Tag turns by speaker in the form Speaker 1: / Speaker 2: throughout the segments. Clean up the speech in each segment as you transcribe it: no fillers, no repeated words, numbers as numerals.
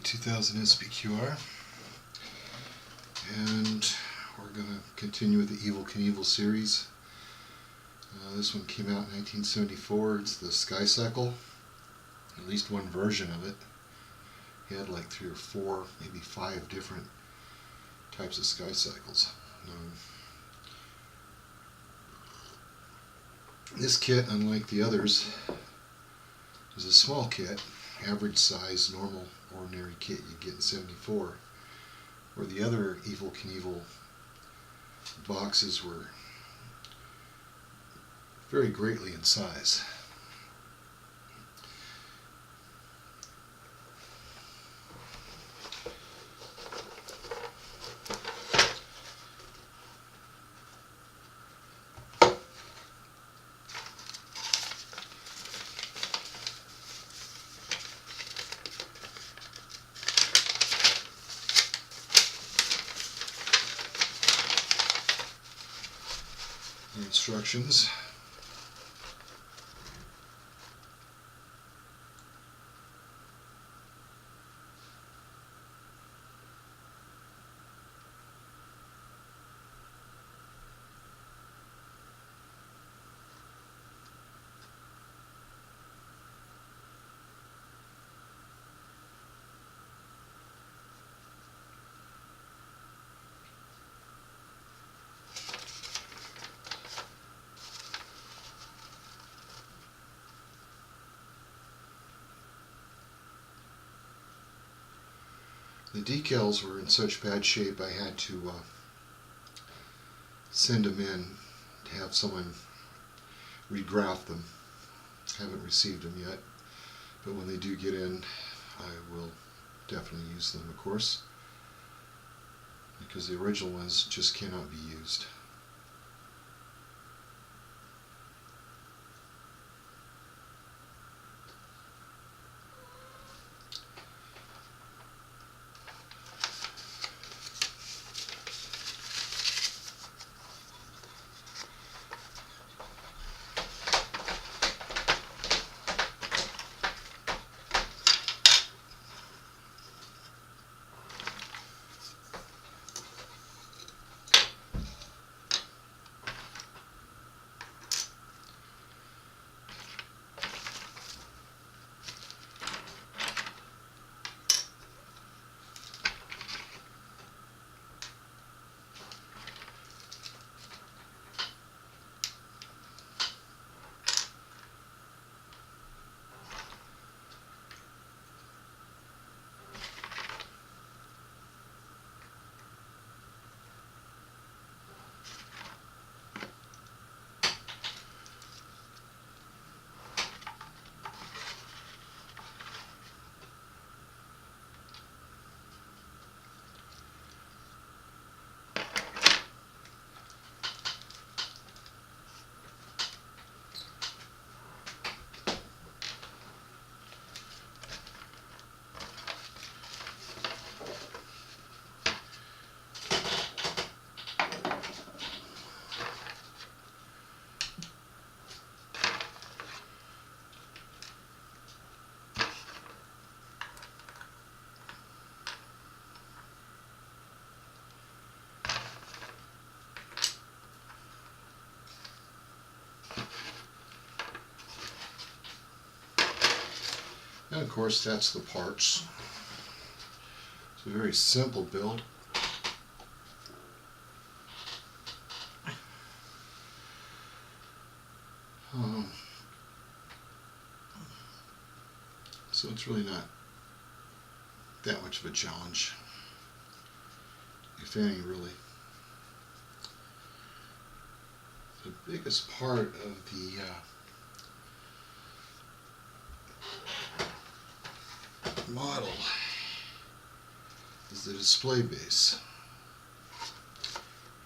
Speaker 1: 2000 SPQR, and we're going to continue with the Evel Knievel series. This one came out in 1974. It's the Skycycle, at least one version of it. He had like 3 or 4, maybe 5 different types of Skycycles. This kit, unlike the others, is a small kit, average size, normal, ordinary kit you get in 74, where the other Evel Knievel boxes were very greatly in size. Instructions. The decals were in such bad shape I had to send them in to have someone regraft them. Haven't received them yet, but when they do get in, I will definitely use them, of course, because the original ones just cannot be used. And of course, that's the parts. It's a very simple build. So it's really not that much of a challenge, if any, really. The biggest part of the model is the display base.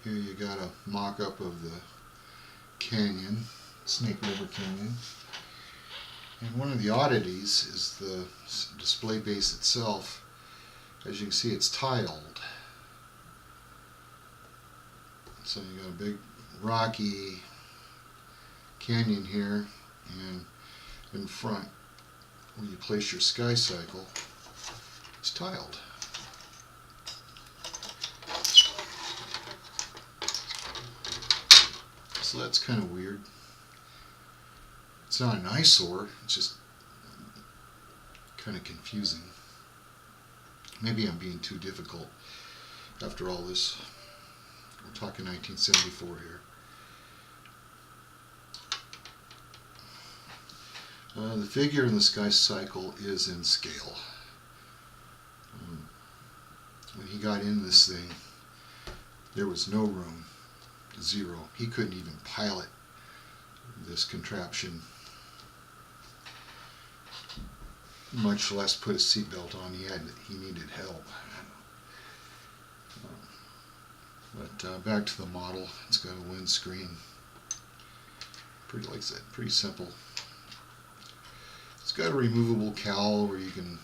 Speaker 1: Here you got a mock-up of the canyon, Snake River Canyon, and one of the oddities is the display base itself. As you can see, it's tiled, so you got a big rocky canyon here, and in front where you place your skycycle, It's tiled. So that's kind of weird. It's not an eyesore, it's just kind of confusing. Maybe I'm being too difficult after all this. We're talking 1974 here. The figure in the Skycycle is in scale. When he got in this thing, there was no room, zero. He couldn't even pilot this contraption, much less put a seatbelt on. He needed help. But back to the model. It's got a windscreen. Pretty, like I said, pretty simple. It's got a removable cowl where you can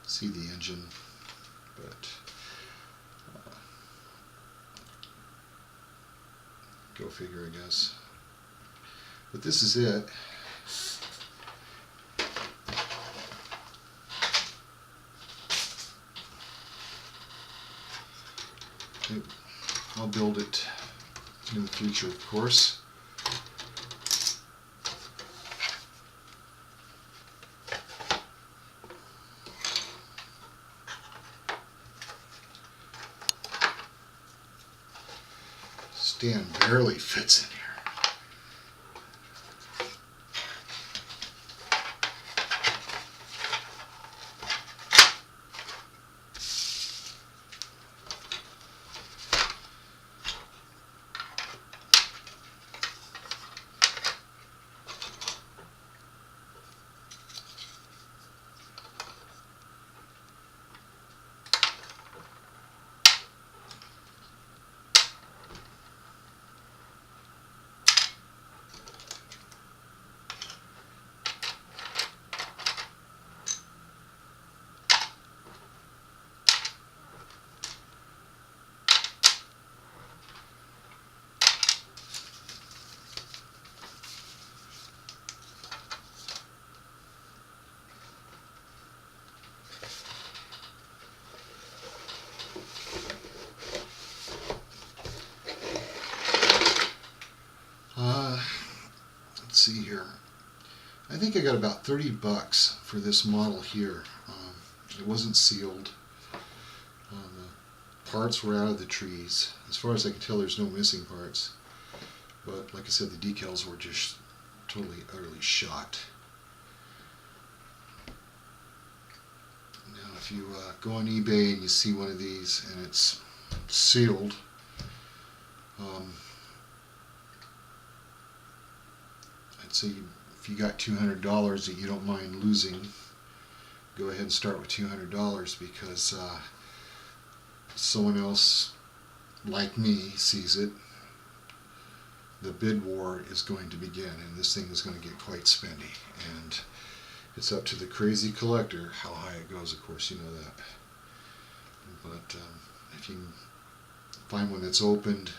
Speaker 1: see the engine, but go figure, I guess. But this is it. I'll build it in the future, of course. Stand barely fits in here. Let's see here. I think I got about 30 bucks for this model here. It wasn't sealed. The parts were out of the trees. As far as I can tell, there's no missing parts. But like I said, the decals were just totally, utterly shot. Now, if you go on eBay and you see one of these and it's sealed, I'd say if you got $200 that you don't mind losing, go ahead and start with $200, because someone else like me sees it, the bid war is going to begin, and this thing is going to get quite spendy, and it's up to the crazy collector how high it goes. Of course, you know that. But if you can find one that's opened,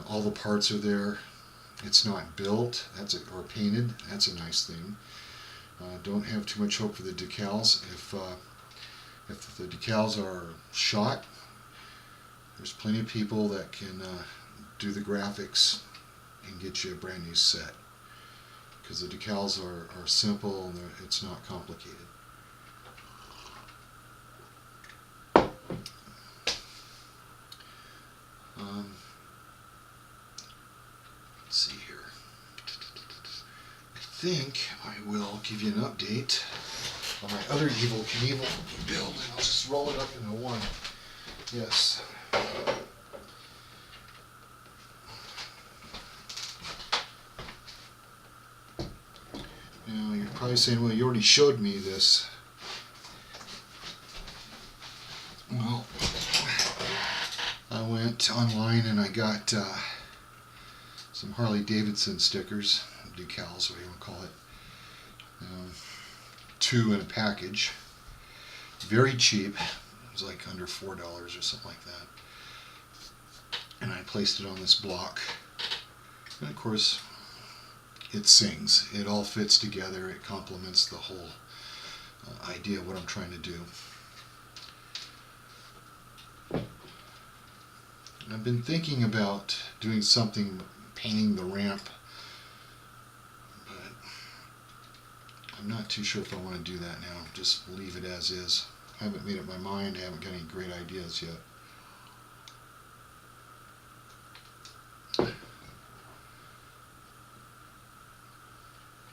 Speaker 1: all the parts are there, it's not built, or painted, that's a nice thing. Don't have too much hope for the decals. If the decals are shot, there's plenty of people that can do the graphics and get you a brand new set, because the decals are simple and it's not complicated. Let's see here. I think I will give you an update on my other Evel Knievel build, and I'll just roll it up into one. Yes. Now you're probably saying, well, you already showed me this. Well, I went online and I got some Harley Davidson stickers, decals, what do you want to call it. 2 in a package. Very cheap. It was like under $4 or something like that. And I placed it on this block. And of course, it sings. It all fits together. It complements the whole idea of what I'm trying to do. I've been thinking about doing something, painting the ramp, but I'm not too sure if I want to do that now. Just leave it as is. I haven't made up my mind. I haven't got any great ideas yet.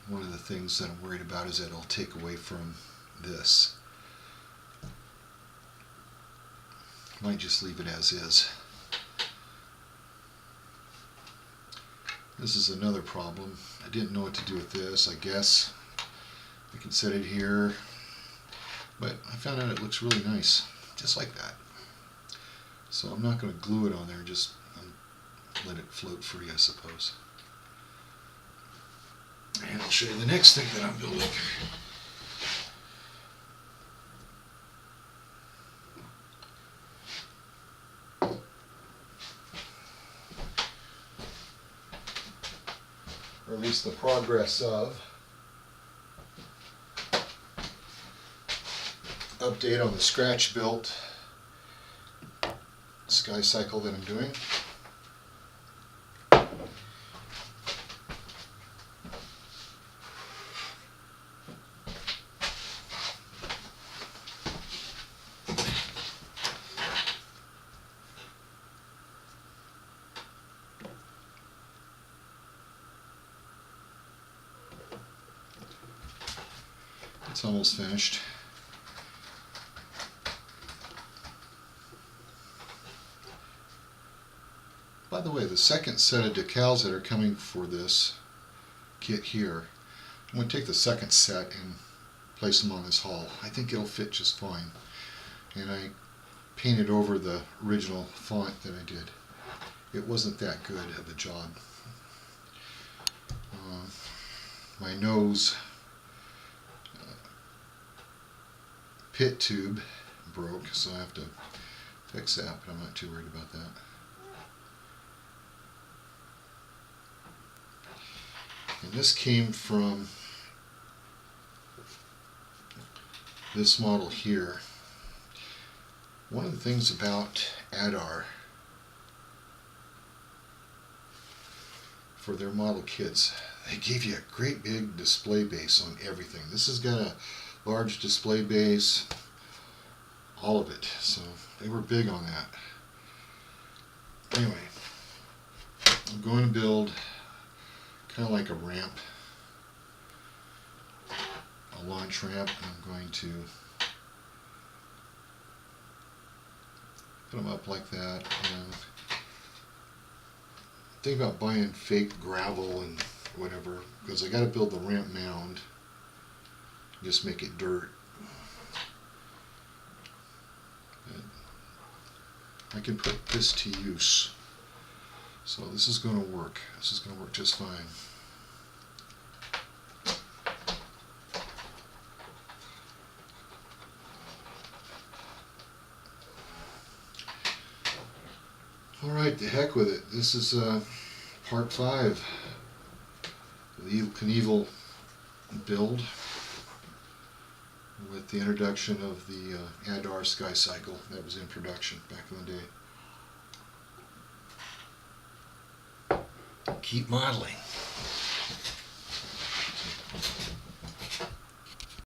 Speaker 1: One of the things that I'm worried about is that it'll take away from this. Might just leave it as is. This is another problem. I didn't know what to do with this. I guess I can set it here, but I found out it looks really nice, just like that. So I'm not going to glue it on there, just let it float free, I suppose. And I'll show you the next thing that I'm building. Or at least the progress of. Update on the scratch built skycycle that I'm doing. It's almost finished. By the way, the second set of decals that are coming for this kit here, I'm going to take the second set and place them on this hull. I think it'll fit just fine. And I painted over the original font that I did. It wasn't that good of a job. My nose pit tube broke, so I have to fix that, but I'm not too worried about that. And this came from this model here. One of the things about ADDAR for their model kits, they gave you a great big display base on everything. This has got a large display base, all of it, so they were big on that. Anyway, I'm going to build kind of like a ramp, a launch ramp. I'm going to put them up like that. And think about buying fake gravel and whatever, because I got to build the ramp mound. Just make it dirt. And I can put this to use. So this is going to work. This is going to work just fine. Alright, the heck with it. This is part 5 of the Evel Knievel build with the introduction of the ADDAR skycycle that was in production back in the day. Keep modeling.